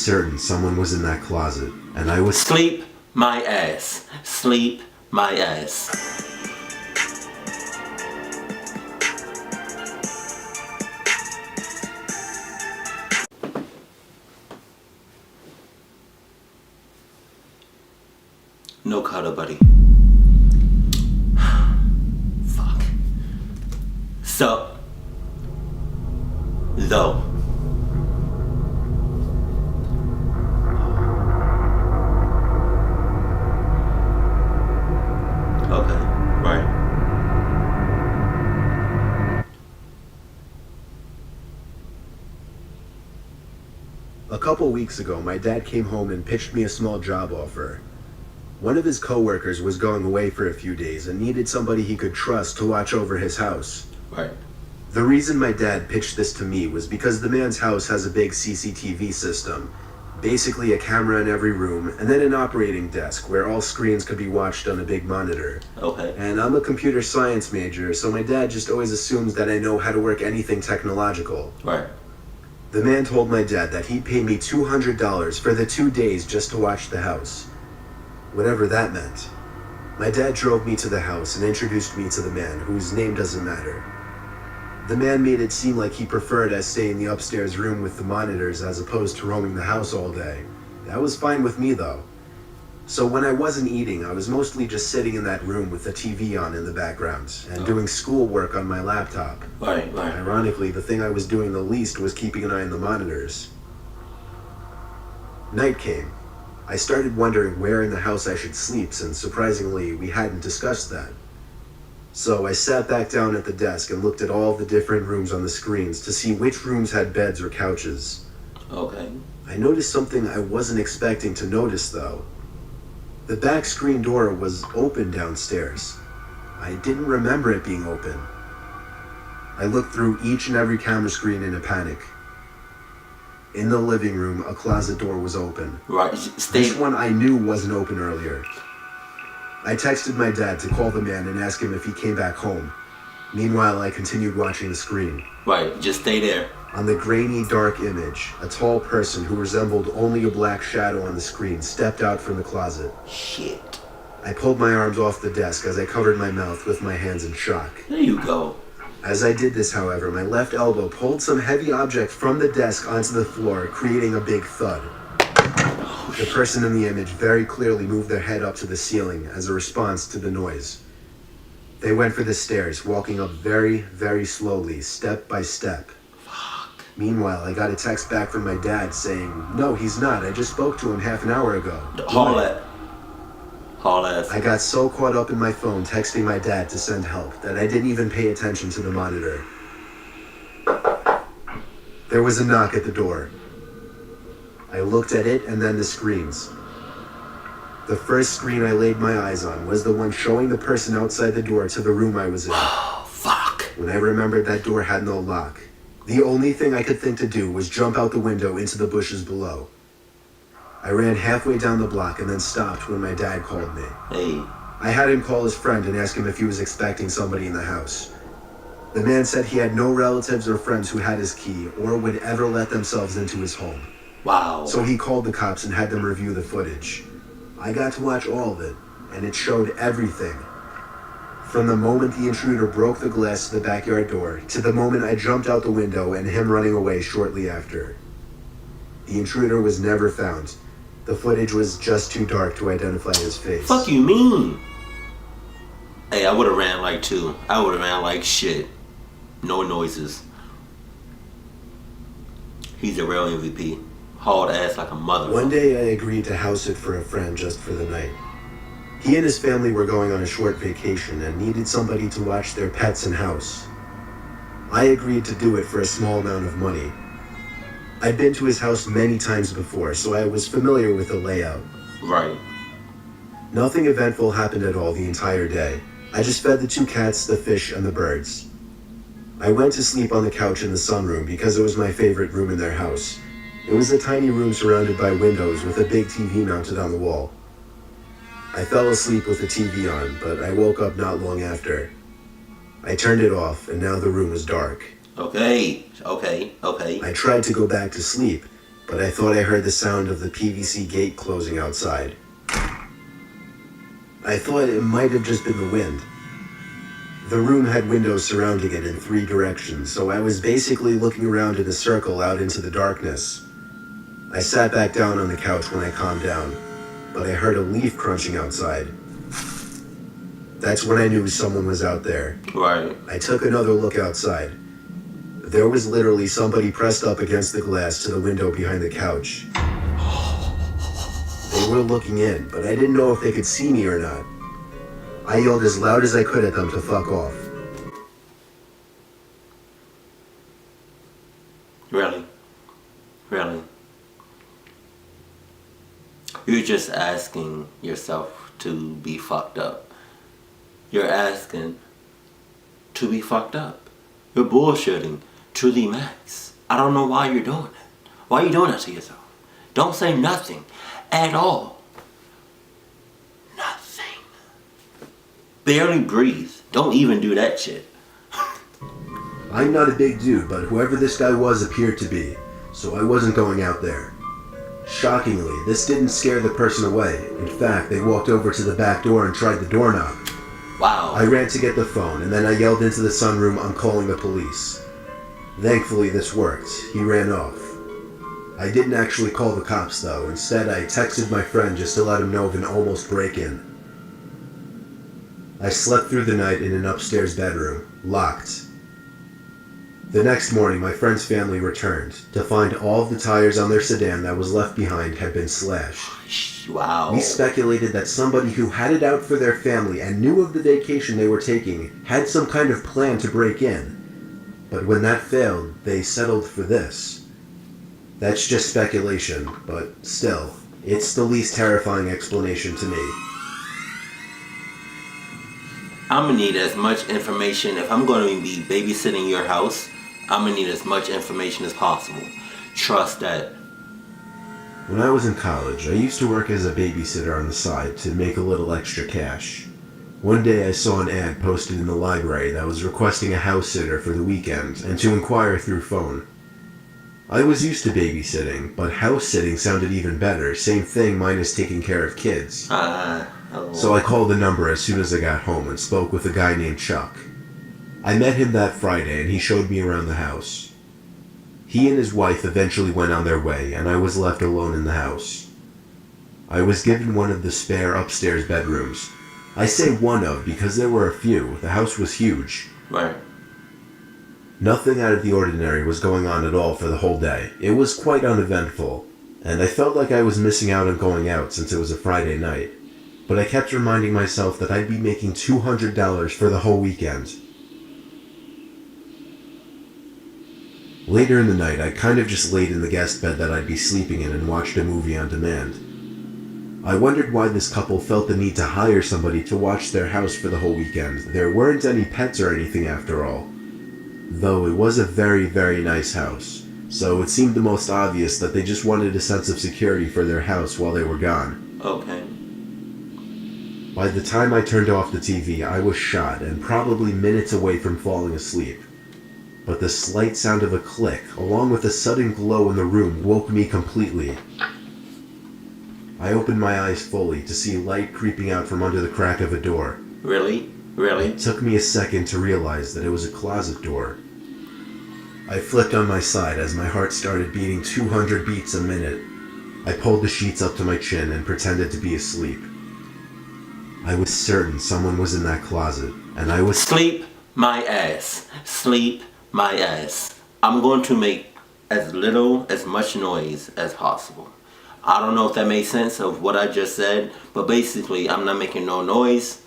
certain someone was in that closet, and I was... Sleep my ass. Sleep my ass. No cuddle, buddy. Fuck. So. Though. Okay, right. A couple weeks ago, my dad came home and pitched me a small job offer. One of his coworkers was going away for a few days and needed somebody he could trust to watch over his house. Right. The reason my dad pitched this to me was because the man's house has a big CCTV system, basically a camera in every room, and then an operating desk where all screens could be watched on a big monitor. Okay. And I'm a computer science major, so my dad just always assumes that I know how to work anything technological. Right. The man told my dad that he'd pay me $200 for the 2 days just to watch the house. Whatever that meant. My dad drove me to the house and introduced me to the man, whose name doesn't matter. The man made it seem like he preferred us stay in the upstairs room with the monitors as opposed to roaming the house all day. That was fine with me though. So when I wasn't eating, I was mostly just sitting in that room with the TV on in the background and doing schoolwork on my laptop. Right. Ironically, the thing I was doing the least was keeping an eye on the monitors. Night came. I started wondering where in the house I should sleep, since surprisingly, we hadn't discussed that. So I sat back down at the desk and looked at all the different rooms on the screens to see which rooms had beds or couches. Okay. I noticed something I wasn't expecting to notice though. The back screen door was open downstairs. I didn't remember it being open. I looked through each and every camera screen in a panic. In the living room, a closet door was open. Right. This one I knew wasn't open earlier. I texted my dad to call the man and ask him if he came back home. Meanwhile, I continued watching the screen. Right, just stay there. On the grainy, dark image, a tall person who resembled only a black shadow on the screen stepped out from the closet. Shit. I pulled my arms off the desk as I covered my mouth with my hands in shock. There you go. As I did this, however, my left elbow pulled some heavy object from the desk onto the floor, creating a big thud. The person in the image very clearly moved their head up to the ceiling as a response to the noise. They went for the stairs, walking up very, very slowly, step by step. Fuck. Meanwhile, I got a text back from my dad saying, "No, he's not. I just spoke to him half an hour ago." Haul ass. I got so caught up in my phone texting my dad to send help that I didn't even pay attention to the monitor. There was a knock at the door. I looked at it and then the screens. The first screen I laid my eyes on was the one showing the person outside the door to the room I was in. Oh, fuck. When I remembered that door had no lock, the only thing I could think to do was jump out the window into the bushes below. I ran halfway down the block and then stopped when my dad called me. Hey. I had him call his friend and ask him if he was expecting somebody in the house. The man said he had no relatives or friends who had his key or would ever let themselves into his home. Wow. So he called the cops and had them review the footage. I got to watch all of it, and it showed everything. From the moment the intruder broke the glass to the backyard door, to the moment I jumped out the window and him running away shortly after. The intruder was never found. The footage was just too dark to identify his face. Fuck you mean? Hey, I would've ran like two. I would've ran like shit. No noises. He's a real MVP. Hauled ass like a mother. One day I agreed to house it for a friend just for the night. He and his family were going on a short vacation and needed somebody to watch their pets and house. I agreed to do it for a small amount of money. I'd been to his house many times before, so I was familiar with the layout. Right. Nothing eventful happened at all the entire day. I just fed the 2 cats, the fish, and the birds. I went to sleep on the couch in the sunroom because it was my favorite room in their house. It was a tiny room surrounded by windows with a big TV mounted on the wall. I fell asleep with the TV on, but I woke up not long after. I turned it off, and now the room was dark. Okay. I tried to go back to sleep, but I thought I heard the sound of the PVC gate closing outside. I thought it might have just been the wind. The room had windows surrounding it in 3 directions, so I was basically looking around in a circle out into the darkness. I sat back down on the couch when I calmed down, but I heard a leaf crunching outside. That's when I knew someone was out there. Right. I took another look outside. There was literally somebody pressed up against the glass to the window behind the couch. They were looking in, but I didn't know if they could see me or not. I yelled as loud as I could at them to fuck off. Really? Really? You're just asking yourself to be fucked up. You're asking to be fucked up. You're bullshitting to the max. I don't know why you're doing it. Why are you doing that to yourself? Don't say nothing at all. Nothing. Barely breathe. Don't even do that shit. I'm not a big dude, but whoever this guy was appeared to be, so I wasn't going out there. Shockingly, this didn't scare the person away. In fact, they walked over to the back door and tried the doorknob. Wow. I ran to get the phone, and then I yelled into the sunroom, "I'm calling the police." Thankfully, this worked. He ran off. I didn't actually call the cops, though. Instead, I texted my friend just to let him know of an almost break-in. I slept through the night in an upstairs bedroom, locked. The next morning, my friend's family returned to find all of the tires on their sedan that was left behind had been slashed. Wow. We speculated that somebody who had it out for their family and knew of the vacation they were taking had some kind of plan to break in. But when that failed, they settled for this. That's just speculation, but still, it's the least terrifying explanation to me. I'm gonna need as much information. If I'm gonna be babysitting your house, I'm gonna need as much information as possible. Trust that. When I was in college, I used to work as a babysitter on the side to make a little extra cash. One day I saw an ad posted in the library that was requesting a house sitter for the weekend and to inquire through phone. I was used to babysitting, but house sitting sounded even better, same thing minus taking care of kids. So I called the number as soon as I got home and spoke with a guy named Chuck. I met him that Friday and he showed me around the house. He and his wife eventually went on their way and I was left alone in the house. I was given one of the spare upstairs bedrooms. I say one of because there were a few. The house was huge. Right. Nothing out of the ordinary was going on at all for the whole day. It was quite uneventful, and I felt like I was missing out on going out since it was a Friday night. But I kept reminding myself that I'd be making $200 for the whole weekend. Later in the night, I kind of just laid in the guest bed that I'd be sleeping in and watched a movie on demand. I wondered why this couple felt the need to hire somebody to watch their house for the whole weekend. There weren't any pets or anything after all. Though it was a very, very nice house, so it seemed the most obvious that they just wanted a sense of security for their house while they were gone. Okay. By the time I turned off the TV, I was shot and probably minutes away from falling asleep. But the slight sound of a click, along with a sudden glow in the room, woke me completely. I opened my eyes fully to see light creeping out from under the crack of a door. Really? Really? It took me a second to realize that it was a closet door. I flipped on my side as my heart started beating 200 beats a minute. I pulled the sheets up to my chin and pretended to be asleep. I was certain someone was in that closet, and I was— Sleep my ass. Sleep my ass. I'm going to make as much noise as possible. I don't know if that makes sense of what I just said, but basically I'm not making no noise.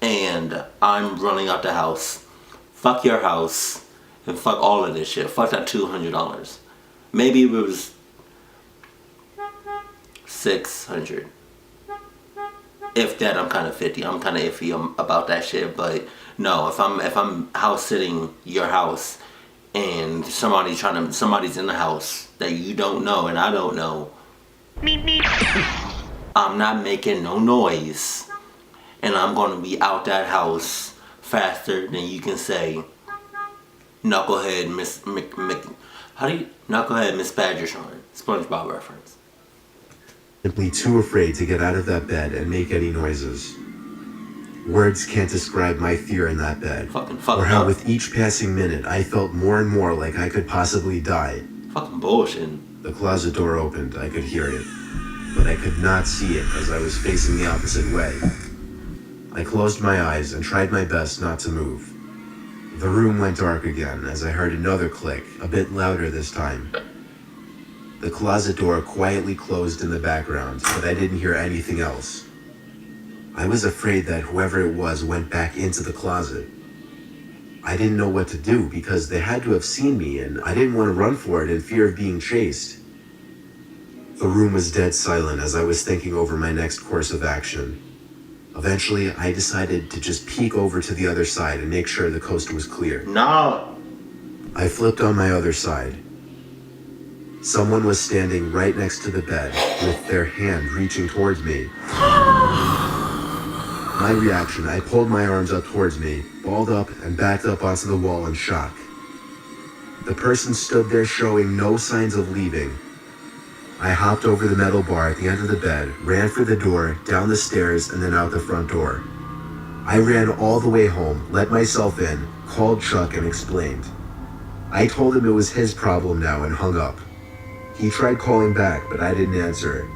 And I'm running out the house. Fuck your house. And fuck all of this shit. Fuck that $200. Maybe it was $600. If that, I'm kind of 50. I'm kind of iffy about that shit. But no, if I'm house sitting your house and somebody's in the house that you don't know and I don't know, I'm not making no noise. And I'm going to be out that house faster than you can say, knucklehead, How do you? Now go ahead, Miss Badger Sean. SpongeBob reference. Simply too afraid to get out of that bed and make any noises. Words can't describe my fear in that bed, Fucking or how up. with each passing minute I felt more and more like I could possibly die. Fucking bullshit. The closet door opened, I could hear it, but I could not see it as I was facing the opposite way. I closed my eyes and tried my best not to move. The room went dark again as I heard another click, a bit louder this time. The closet door quietly closed in the background, but I didn't hear anything else. I was afraid that whoever it was went back into the closet. I didn't know what to do because they had to have seen me and I didn't want to run for it in fear of being chased. The room was dead silent as I was thinking over my next course of action. Eventually, I decided to just peek over to the other side and make sure the coast was clear. No. I flipped on my other side. Someone was standing right next to the bed with their hand reaching towards me. My reaction, I pulled my arms up towards me, balled up, and backed up onto the wall in shock. The person stood there showing no signs of leaving. I hopped over the metal bar at the end of the bed, ran for the door, down the stairs, and then out the front door. I ran all the way home, let myself in, called Chuck, and explained. I told him it was his problem now and hung up. He tried calling back, but I didn't answer.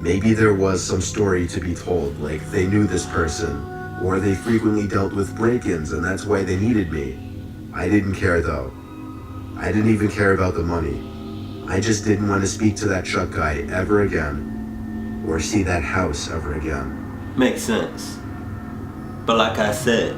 Maybe there was some story to be told, like they knew this person, or they frequently dealt with break-ins and that's why they needed me. I didn't care though. I didn't even care about the money. I just didn't want to speak to that Chuck guy ever again, or see that house ever again. Makes sense. But like I said,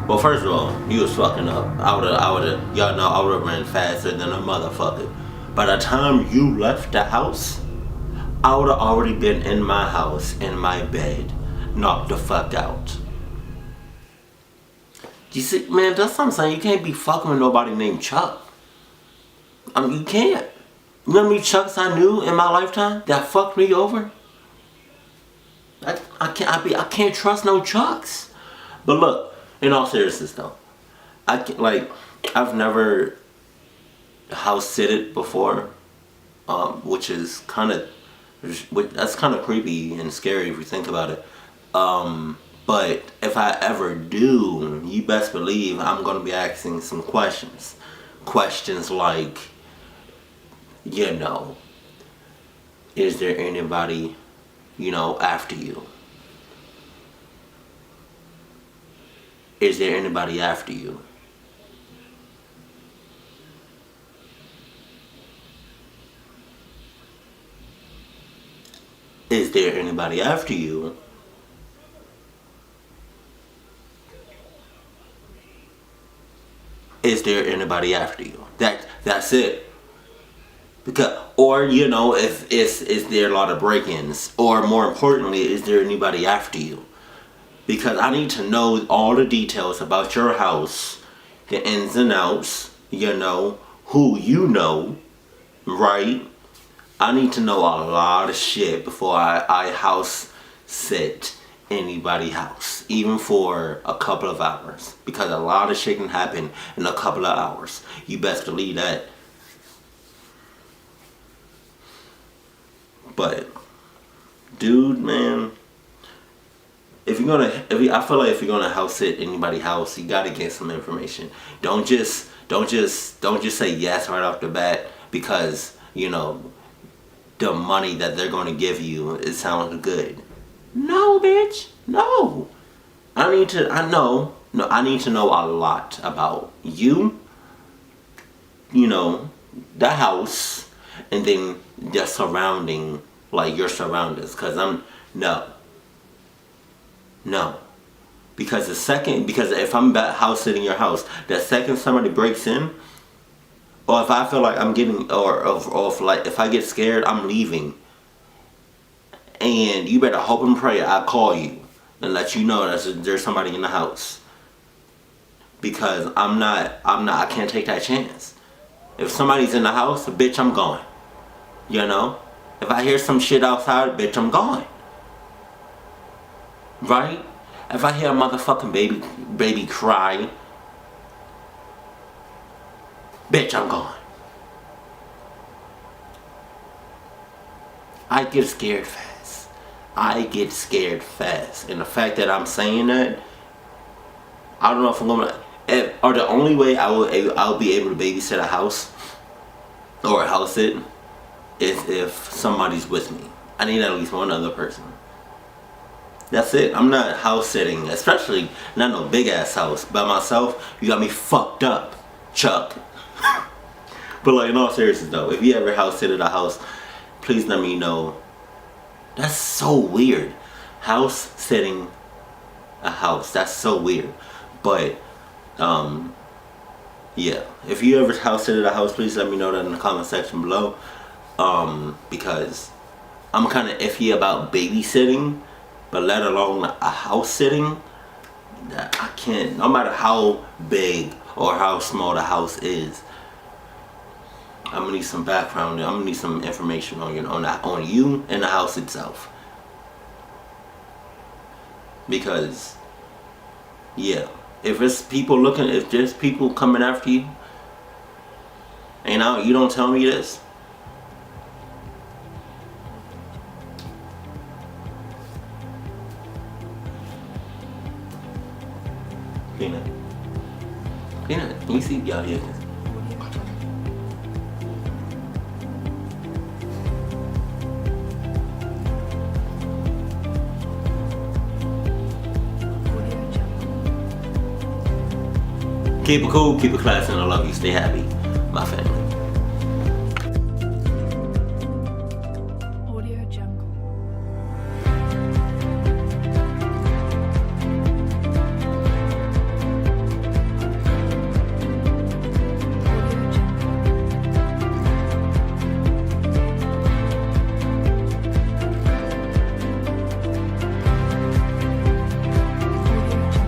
well, first of all, you was fucking up. Y'all know I would've ran faster than a motherfucker. By the time you left the house, I would've already been in my house, in my bed, knocked the fuck out. You see, man, that's what I'm saying. You can't be fucking with nobody named Chuck. I mean, you can't. You know how many Chucks I knew in my lifetime that fucked me over? I can't trust no Chucks. But look, in all seriousness though, I've never house sitted before, which is that's kind of creepy and scary if you think about it. But if I ever do, you best believe I'm gonna be asking some questions. Questions like, is there anybody, after you? Is there anybody after you? Is there anybody after you? Is there anybody after you? That's it. Because, or if is there a lot of break-ins, or more importantly, is there anybody after you? Because I need to know all the details about your house, the ins and outs, who you know, right? I need to know a lot of shit before I house sit anybody's house, even for a couple of hours. Because a lot of shit can happen in a couple of hours. You best believe that. But, dude, man, I feel like if you're gonna house sit anybody's house, you gotta get some information. Don't just say yes right off the bat because the money that they're gonna give you, it sounds good. No, bitch, no. I need to know a lot about you, the house, and then the surrounding, like your surroundings. Cause no. Because if I'm house sitting your house, the second somebody breaks in, or if I feel like I'm getting, or if I get scared, I'm leaving. And you better hope and pray I call you and let you know that there's somebody in the house. Because I can't take that chance. If somebody's in the house, bitch, I'm gone. If I hear some shit outside, bitch, I'm gone. Right? If I hear a motherfucking baby cry, Bitch, I'm gone. I get scared fast. I get scared fast. And the fact that I'm saying that, I don't know if I'm gonna, or the only way I'll be able to babysit a house or a house sit is if somebody's with me. I need at least one other person. That's it. I'm not house sitting, especially not no big ass house by myself. You got me fucked up, Chuck. But like in all seriousness though, if you ever house sit at a house, please let me know. That's so weird. House sitting a house. That's so weird. But yeah. If you ever house sit at a house, please let me know that in the comment section below. Because I'm kinda iffy about babysitting, but let alone a house sitting. I can't, no matter how big or how small the house is. I'm gonna need some background. I'm gonna need some information on you and the house itself. Because, yeah, if it's people looking, if there's people coming after you, and you don't tell me this. Peanut, can you see y'all here? Keep it cool, keep it classy, and I love you. Stay happy, my family.